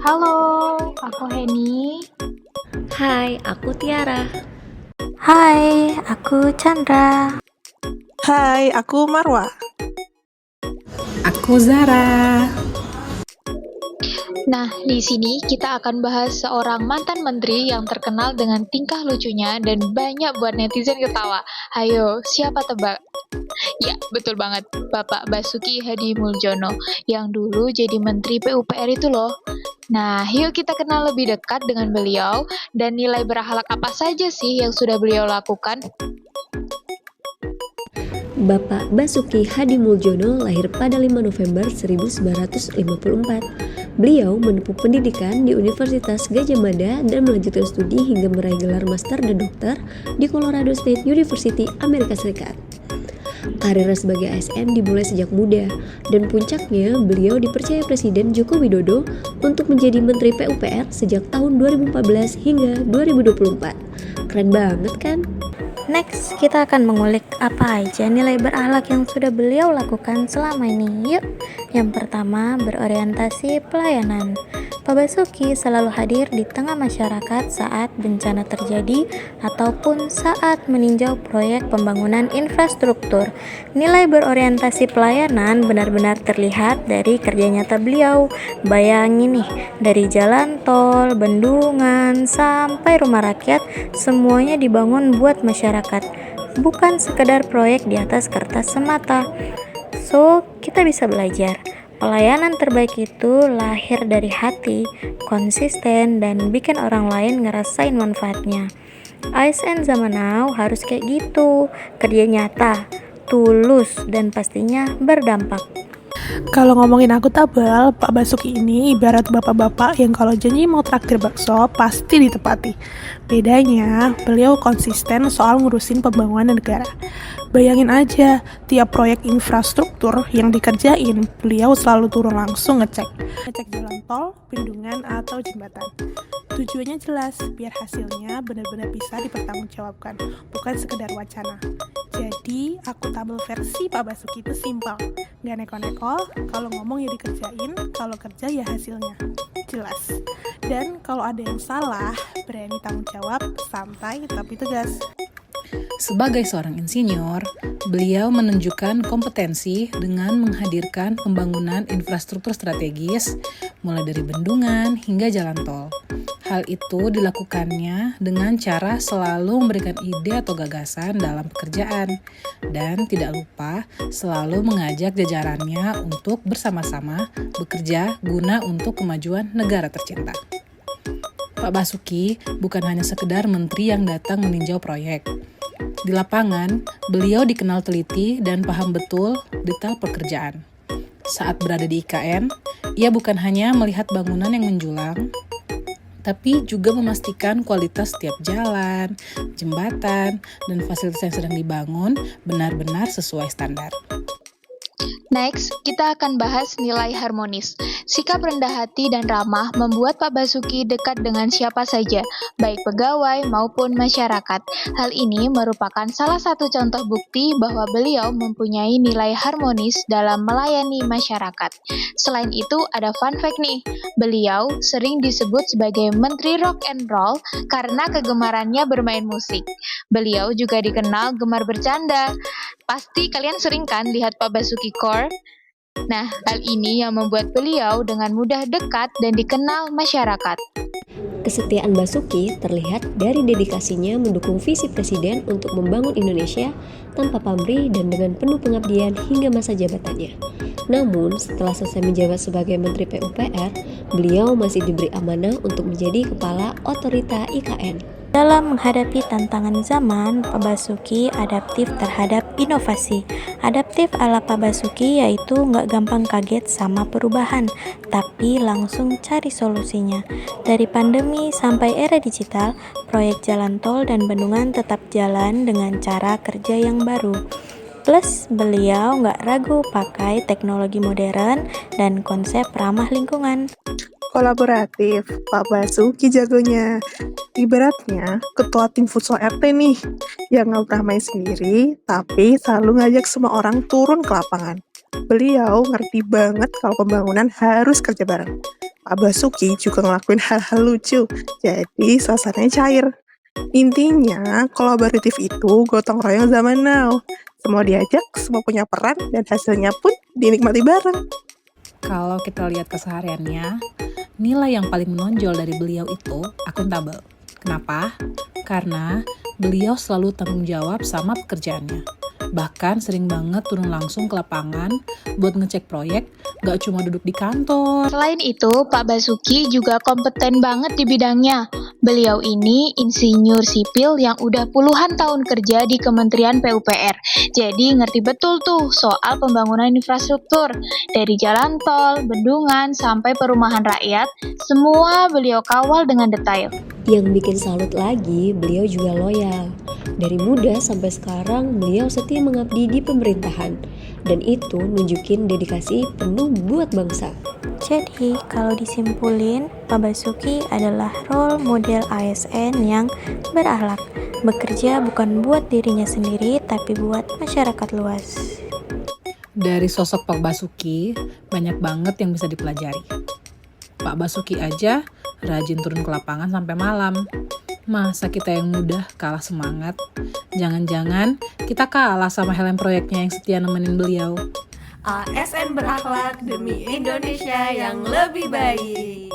Halo, aku Heni. Hai, aku Tiara. Hai, aku Chandra. Hai, aku Marwa. Aku Zara. Nah, di sini kita akan bahas seorang mantan menteri yang terkenal dengan tingkah lucunya dan banyak buat netizen ketawa. Hayo, siapa tebak? Ya, betul banget. Bapak Basuki Hadi Muljono yang dulu jadi Menteri PUPR itu loh. Nah, yuk kita kenal lebih dekat dengan beliau dan nilai berakhlak apa saja sih yang sudah beliau lakukan. Bapak Basuki Hadi Muljono lahir pada 5 November 1954. Beliau menempuh pendidikan di Universitas Gadjah Mada dan melanjutkan studi hingga meraih gelar Master dan Dokter di Colorado State University, Amerika Serikat. Karirnya sebagai ASN dimulai sejak muda, dan puncaknya beliau dipercaya Presiden Joko Widodo untuk menjadi Menteri PUPR sejak tahun 2014 hingga 2024. Keren banget kan? Next, kita akan mengulik apa aja nilai berakhlak yang sudah beliau lakukan selama ini. Yuk, yang pertama berorientasi pelayanan. Pak Basuki selalu hadir di tengah masyarakat saat bencana terjadi ataupun saat meninjau proyek pembangunan infrastruktur. Nilai berorientasi pelayanan benar-benar terlihat dari kerja nyata beliau. Bayangin nih, dari jalan tol, bendungan, sampai rumah rakyat, semuanya dibangun buat masyarakat. Bukan sekedar proyek di atas kertas semata. So, kita bisa belajar. Pelayanan terbaik itu lahir dari hati, konsisten, dan bikin orang lain ngerasain manfaatnya. ASN zaman now harus kayak gitu, kerja nyata, tulus, dan pastinya berdampak. Kalau ngomongin aku tabel, Pak Basuki ini ibarat bapak-bapak yang kalau janji mau traktir bakso, pasti ditepati. Bedanya, beliau konsisten soal ngurusin pembangunan negara. Bayangin aja, tiap proyek infrastruktur yang dikerjain, beliau selalu turun langsung ngecek jalan tol, bendungan, atau jembatan. Tujuannya jelas, biar hasilnya benar-benar bisa dipertanggungjawabkan, bukan sekedar wacana. Jadi, akuntabel versi Pak Basuki itu simpel, nggak neko-neko, kalau ngomong ya dikerjain, kalau kerja ya hasilnya. Jelas. Dan kalau ada yang salah, berani tanggung jawab, santai tapi tegas. Sebagai seorang insinyur, beliau menunjukkan kompetensi dengan menghadirkan pembangunan infrastruktur strategis, mulai dari bendungan hingga jalan tol. Hal itu dilakukannya dengan cara selalu memberikan ide atau gagasan dalam pekerjaan, dan tidak lupa selalu mengajak jajarannya untuk bersama-sama bekerja guna untuk kemajuan negara tercinta. Pak Basuki bukan hanya sekedar menteri yang datang meninjau proyek. Di lapangan, beliau dikenal teliti dan paham betul detail pekerjaan. Saat berada di IKN, ia bukan hanya melihat bangunan yang menjulang, tapi juga memastikan kualitas setiap jalan, jembatan, dan fasilitas yang sedang dibangun benar-benar sesuai standar. Next, kita akan bahas nilai harmonis. Sikap rendah hati dan ramah membuat Pak Basuki dekat dengan siapa saja, baik pegawai maupun masyarakat. Hal ini merupakan salah satu contoh bukti bahwa beliau mempunyai nilai harmonis dalam melayani masyarakat. Selain itu, ada fun fact nih. Beliau sering disebut sebagai Menteri Rock and Roll karena kegemarannya bermain musik. Beliau juga dikenal gemar bercanda. Pasti kalian sering kan lihat Pak Basuki Core? Nah, hal ini yang membuat beliau dengan mudah dekat dan dikenal masyarakat. Kesetiaan Basuki terlihat dari dedikasinya mendukung visi Presiden untuk membangun Indonesia tanpa pamrih dan dengan penuh pengabdian hingga masa jabatannya. Namun, setelah selesai menjabat sebagai Menteri PUPR, beliau masih diberi amanah untuk menjadi Kepala Otorita IKN. Dalam menghadapi tantangan zaman, Pak Basuki adaptif terhadap inovasi. Adaptif ala Pak Basuki yaitu nggak gampang kaget sama perubahan, tapi langsung cari solusinya. Dari pandemi sampai era digital, proyek jalan tol dan bendungan tetap jalan dengan cara kerja yang baru. Plus, beliau nggak ragu pakai teknologi modern dan konsep ramah lingkungan. Kolaboratif, Pak Basuki jagonya. Ibaratnya ketua tim futsal RT nih, yang nggak pernah main sendiri, tapi selalu ngajak semua orang turun ke lapangan. Beliau ngerti banget kalau pembangunan harus kerja bareng. Pak Basuki juga ngelakuin hal-hal lucu, jadi suasananya cair. Intinya, kolaboratif itu gotong royong zaman now. Semua diajak, semua punya peran, dan hasilnya pun dinikmati bareng. Kalau kita lihat kesehariannya, nilai yang paling menonjol dari beliau itu akuntabel. Kenapa? Karena beliau selalu tanggung jawab sama pekerjaannya. Bahkan sering banget turun langsung ke lapangan buat ngecek proyek, gak cuma duduk di kantor. Selain itu, Pak Basuki juga kompeten banget di bidangnya. Beliau ini insinyur sipil yang udah puluhan tahun kerja di Kementerian PUPR. Jadi ngerti betul tuh soal pembangunan infrastruktur. Dari jalan tol, bendungan, sampai perumahan rakyat, semua beliau kawal dengan detail. Yang bikin salut lagi, beliau juga loyal. Dari muda sampai sekarang, beliau setia mengabdi di pemerintahan. Dan itu nunjukin dedikasi penuh buat bangsa. Jadi, kalau disimpulin, Pak Basuki adalah role model ASN yang berakhlak. Bekerja bukan buat dirinya sendiri, tapi buat masyarakat luas. Dari sosok Pak Basuki, banyak banget yang bisa dipelajari. Pak Basuki aja rajin turun ke lapangan sampai malam. Masa kita yang muda kalah semangat? Jangan-jangan kita kalah sama Helen proyeknya yang setia nemenin beliau. ASN berakhlak demi Indonesia yang lebih baik.